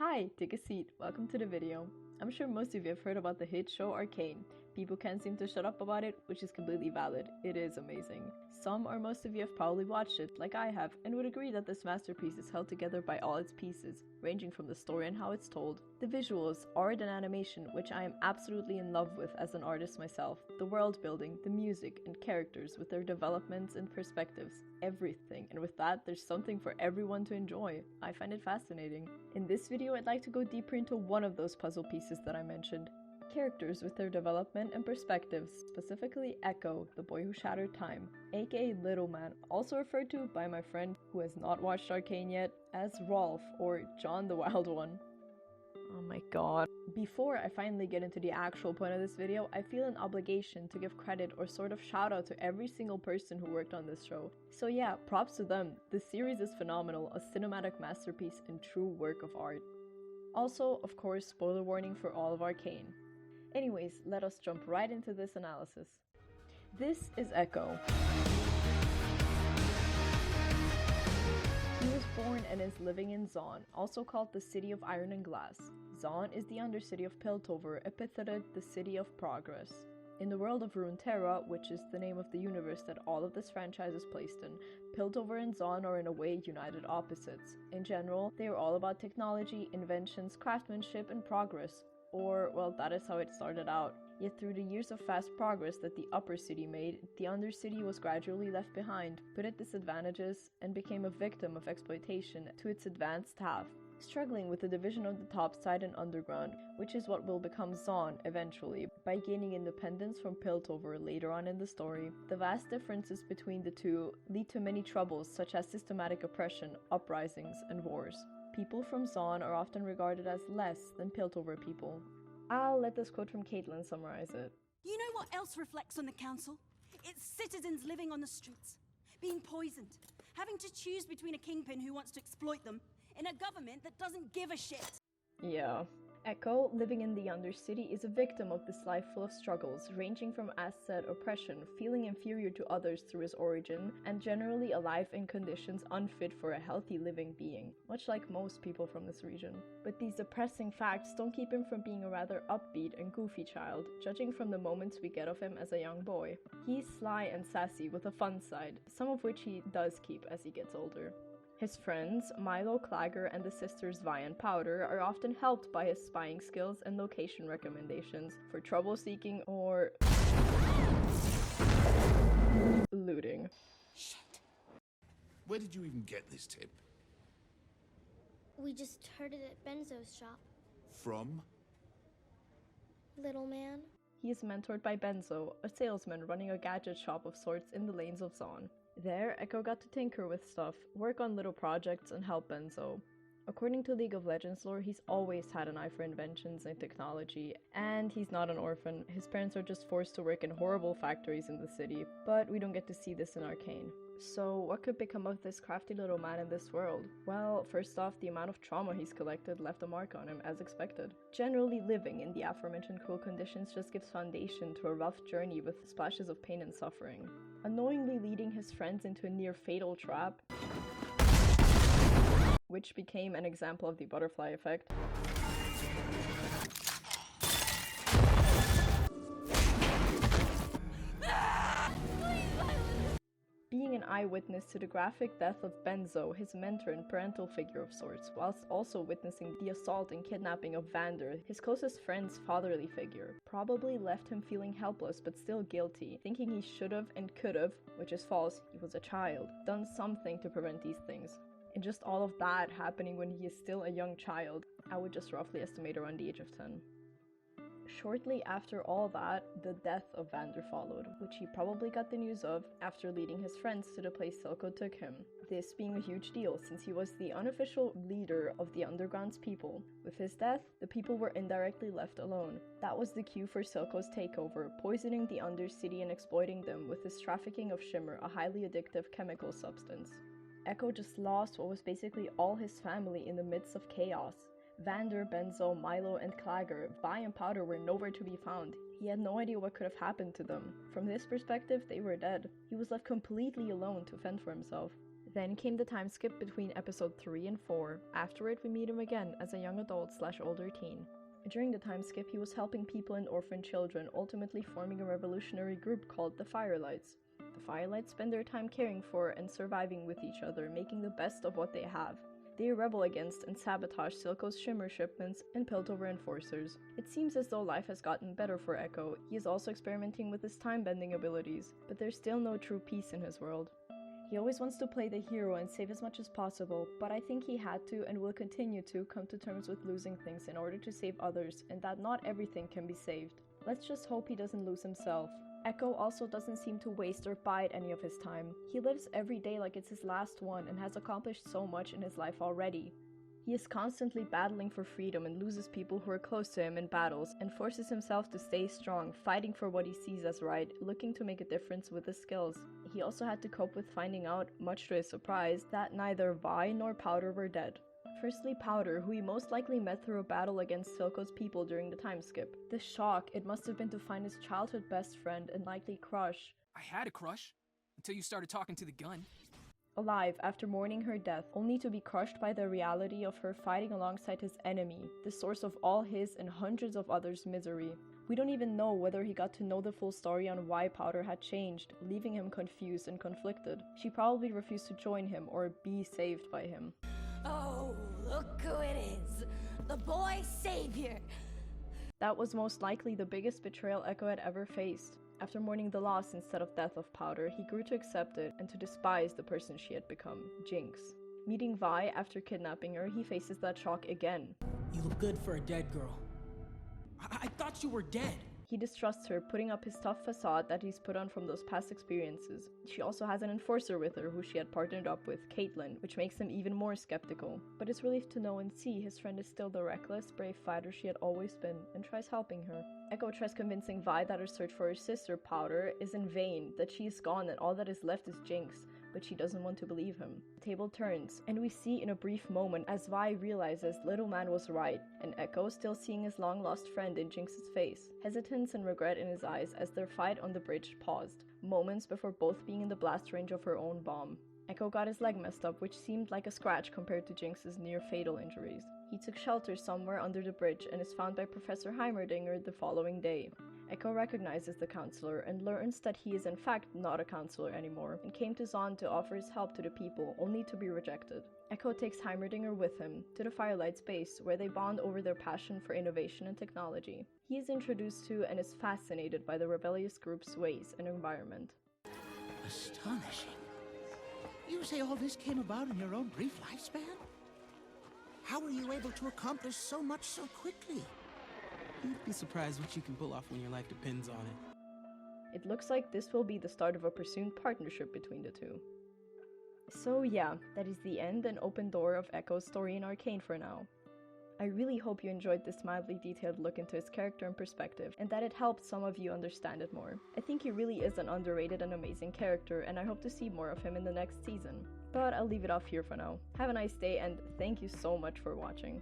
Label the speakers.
Speaker 1: Hi, take a seat. Welcome to the video. I'm sure most of you have heard about the hit show Arcane. People can't seem to shut up about it, which is completely valid. It is amazing. Some or most of you have probably watched it, like I have, and would agree that this masterpiece is held together by all its pieces, ranging from the story and how it's told, the visuals, art and animation, which I am absolutely in love with as an artist myself, the world building, the music and characters with their developments and perspectives, everything. And with that, there's something for everyone to enjoy. I find it fascinating. In this video, I'd like to go deeper into one of those puzzle pieces that I mentioned. Characters with their development and perspectives, specifically Ekko, the boy who shattered time, aka Little Man, also referred to by my friend who has not watched Arcane yet as Rolf or John the Wild One. Oh my god. Before I finally get into the actual point of this video, I feel an obligation to give credit or sort of shout out to every single person who worked on this show. So yeah, props to them. This series is phenomenal, a cinematic masterpiece and true work of art. Also, of course, spoiler warning for all of Arcane. Anyways, let us jump right into this analysis. This is Ekko. He was born and is living in Zaun, also called the City of Iron and Glass. Zaun is the undercity of Piltover, epitheted the City of Progress. In the world of Runeterra, which is the name of the universe that all of this franchise is placed in, Piltover and Zaun are in a way united opposites. In general, they are all about technology, inventions, craftsmanship, and progress. Or, well, that is how it started out. Yet through the years of fast progress that the upper city made, the undercity was gradually left behind, put at disadvantages, and became a victim of exploitation to its advanced half, struggling with the division of the topside and underground, which is what will become Zaun eventually, by gaining independence from Piltover later on in the story. The vast differences between the two lead to many troubles such as systematic oppression, uprisings, and wars. People from Zaun are often regarded as less than Piltover people. I'll let this quote from Caitlin summarize it.
Speaker 2: You know what else reflects on the council? It's citizens living on the streets, being poisoned, having to choose between a kingpin who wants to exploit them and a government that doesn't give a shit.
Speaker 1: Yeah. Ekko, living in the Undercity, is a victim of this life full of struggles, ranging from asset oppression, feeling inferior to others through his origin, and generally a life in conditions unfit for a healthy living being, much like most people from this region. But these depressing facts don't keep him from being a rather upbeat and goofy child, judging from the moments we get of him as a young boy. He's sly and sassy with a fun side, some of which he does keep as he gets older. His friends, Milo, Clagger, and the sisters Vi and Powder, are often helped by his spying skills and location recommendations for trouble-seeking or looting.
Speaker 2: Shit.
Speaker 3: Where did you even get this tip?
Speaker 4: We just heard it at Benzo's shop.
Speaker 3: From?
Speaker 4: Little man.
Speaker 1: He is mentored by Benzo, a salesman running a gadget shop of sorts in the lanes of Zaun. There, Ekko got to tinker with stuff, work on little projects, and help Benzo. According to League of Legends lore, he's always had an eye for inventions and technology, and he's not an orphan. His parents are just forced to work in horrible factories in the city, but we don't get to see this in Arcane. So what could become of this crafty little man in this world? Well, first off, the amount of trauma he's collected left a mark on him, as expected. Generally living in the aforementioned cruel conditions just gives foundation to a rough journey with splashes of pain and suffering. Unknowingly leading his friends into a near-fatal trap, which became an example of the butterfly effect. Being an eyewitness to the graphic death of Benzo, his mentor and parental figure of sorts, whilst also witnessing the assault and kidnapping of Vander, his closest friend's fatherly figure, probably left him feeling helpless but still guilty, thinking he should've and could've, which is false, he was a child, done something to prevent these things. And just all of that happening when he is still a young child, I would just roughly estimate around the age of 10. Shortly after all that, the death of Vander followed, which he probably got the news of after leading his friends to the place Silco took him. This being a huge deal since he was the unofficial leader of the Underground's people. With his death, the people were indirectly left alone. That was the cue for Silco's takeover, poisoning the Undercity and exploiting them with his trafficking of Shimmer, a highly addictive chemical substance. Ekko just lost what was basically all his family in the midst of chaos. Vander, Benzo, Milo, and Clagger, Vi and Powder were nowhere to be found. He had no idea what could have happened to them. From his perspective, they were dead. He was left completely alone to fend for himself. Then came the time skip between episode 3 and 4. After it, we meet him again as a young adult / older teen. During the time skip, he was helping people and orphan children, ultimately forming a revolutionary group called the Firelights. The Firelights spend their time caring for and surviving with each other, making the best of what they have. They rebel against and sabotage Silco's shimmer shipments and Piltover enforcers. It seems as though life has gotten better for Ekko. He is also experimenting with his time-bending abilities, but there's still no true peace in his world. He always wants to play the hero and save as much as possible, but I think he had to and will continue to come to terms with losing things in order to save others, and that not everything can be saved. Let's just hope he doesn't lose himself. Ekko also doesn't seem to waste or bide any of his time. He lives every day like it's his last one and has accomplished so much in his life already. He is constantly battling for freedom and loses people who are close to him in battles, and forces himself to stay strong, fighting for what he sees as right, looking to make a difference with his skills. He also had to cope with finding out, much to his surprise, that neither Vi nor Powder were dead. Firstly, Powder, who he most likely met through a battle against Silco's people during the time skip. The shock it must have been to find his childhood best friend and likely crush
Speaker 5: I had a crush, until you started talking to the gun.
Speaker 1: alive after mourning her death, only to be crushed by the reality of her fighting alongside his enemy, the source of all his and hundreds of others' misery. We don't even know whether he got to know the full story on why Powder had changed, leaving him confused and conflicted. She probably refused to join him or be saved by him.
Speaker 2: Oh, look who it is! The boy savior!
Speaker 1: That was most likely the biggest betrayal Ekko had ever faced. After mourning the loss instead of death of Powder, he grew to accept it and to despise the person she had become, Jinx. Meeting Vi after kidnapping her, he faces that shock again.
Speaker 6: You look good for a dead girl. I thought you were dead.
Speaker 1: He distrusts her, putting up his tough facade that he's put on from those past experiences. She also has an enforcer with her who she had partnered up with, Caitlyn, which makes him even more skeptical. But it's relief to know and see his friend is still the reckless, brave fighter she had always been, and tries helping her. Ekko tries convincing Vi that her search for her sister, Powder, is in vain, that she is gone and all that is left is Jinx, but she doesn't want to believe him. The table turns, and we see in a brief moment as Vi realizes little man was right, and Ekko still seeing his long-lost friend in Jinx's face, hesitance and regret in his eyes as their fight on the bridge paused, moments before both being in the blast range of her own bomb. Ekko got his leg messed up, which seemed like a scratch compared to Jinx's near-fatal injuries. He took shelter somewhere under the bridge and is found by Professor Heimerdinger the following day. Ekko recognizes the counselor and learns that he is in fact not a counselor anymore, and came to Zon to offer his help to the people, only to be rejected. Ekko takes Heimerdinger with him to the Firelight's base, where they bond over their passion for innovation and technology. He is introduced to and is fascinated by the rebellious group's ways and environment.
Speaker 7: Astonishing. You say all this came about in your own brief lifespan? How were you able to accomplish so much so quickly?
Speaker 6: You'd be surprised what you can pull off when your life depends on it.
Speaker 1: It looks like this will be the start of a presumed partnership between the two. So yeah, that is the end and open door of Ekko's story in Arcane for now. I really hope you enjoyed this mildly detailed look into his character and perspective, and that it helped some of you understand it more. I think he really is an underrated and amazing character, and I hope to see more of him in the next season. But I'll leave it off here for now. Have a nice day, and thank you so much for watching.